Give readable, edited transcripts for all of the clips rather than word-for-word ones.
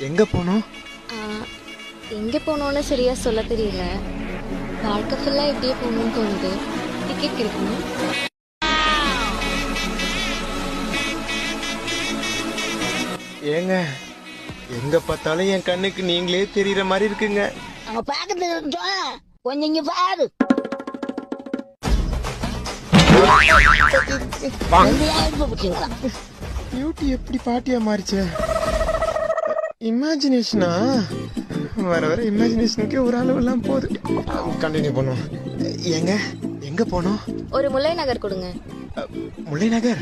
எங்க போனோம்? எங்கே போகணுன்னு சரியா சொல்ல தெரியல. வாழ்க்கை ஃபுல்லாக இப்படியே போகணும்னு தோணுது. டிக்கெட் கிடைக்குமா? ஏங்க எங்க பார்த்தாலும் என் கண்ணுக்கு நீங்களே தெரியற மாதிரி இருக்குங்க. அங்க பாக்கத்துல கொஞ்சம் இங்க பாரு. பியூட்டி எப்படி பாட்டியா மாறிச்சு? இமேஜினேஷனா? வர வர இமேஜினேஷனுக்கே ஒரு அளவு எல்லாம் போகுது. கண்டினியூ பண்ணுவோம். ஏங்க எங்க போனோம்? ஒரு முல்லை நகர் கொடுங்க. முல்லை நகர்?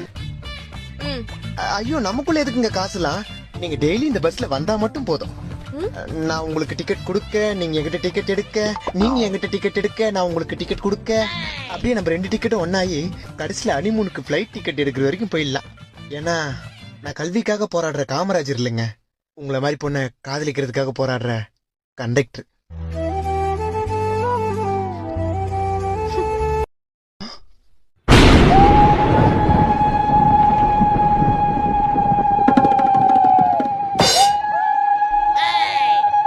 ஐயோ, நமக்குள்ள எதுக்குங்க காசுலாம்? நீங்க டெய்லி இந்த பஸ்ல வந்தா மட்டும் போதும். நான் உங்களுக்கு டிக்கெட் கொடுக்க, நீங்க என்கிட்ட டிக்கெட் எடுக்க, நீங்க என்கிட்ட டிக்கெட் எடுக்க, நான் உங்களுக்கு டிக்கெட் கொடுக்க, அப்படியே நம்ம 2 டிக்கெட்டும் ஒன்னாயி கடைசியில ஹனிமூனுக்கு ஃபிளைட் டிக்கெட் எடுக்கிற வரைக்கும் போயிடலாம். ஏன்னா நான் கல்விக்காக போராடுற காமராஜர் இல்லைங்க, உங்களை மாதிரி பொண்ணை காதலிக்கிறதுக்காக போராடுற கண்டக்டர்.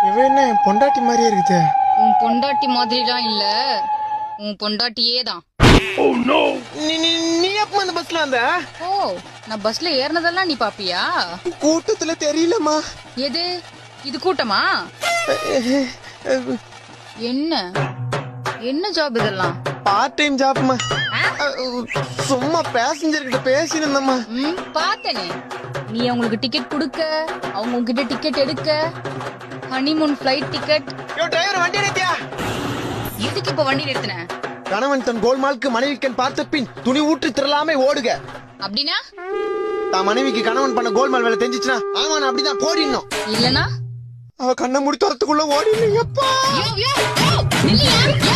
இவன் என்ன பொண்டாட்டி மாதிரியே இருக்குது? உன் பொண்டாட்டி மாதிரிலாம் இல்ல, உன் பொண்டாட்டியே தான். நீ எப்ப அந்த பஸ்ல வந்த? ஓ, நான் பஸ்ல ஏறினதெல்லாம் நீ பாப்பியா? கூட்டத்துல தெரியலமா. எது இது கூட்டமா? என்ன என்ன ஜாப் இதெல்லாம்? பார்ட் டைம் ஜாப்மா. சும்மா பேசஞ்சர் கிட்ட பேசினேம்மா. பார்த்தனே, நீ அவங்களுக்கு டிக்கெட் கொடுக்க, அவங்க உங்ககிட்ட டிக்கெட் எடுக்க, ஹனிமூன் ஃபிளைட் டிக்கெட். டிரைவர் வண்டி நிறுத்தியா? எதுக்கு இப்ப வண்டி நிறுத்தின? கணவன் தன் கோல்மாலுக்கு மனைவிக்கன் பார்த்த பின் துணி ஊற்றி திரளாமே ஓடுக. அப்படின்னா தான் மனைவிக்கு கணவன் பண்ண கோல்மால் வேலை தெரிஞ்சிச்சுன்னா ஆமா நான் அப்படிதான் போடிடணும். இல்லனா அவ கண்ணை முடி துரத்துக்குள்ள ஓடினீங்கப்பா. யோ யோ யோ, நில்லையா?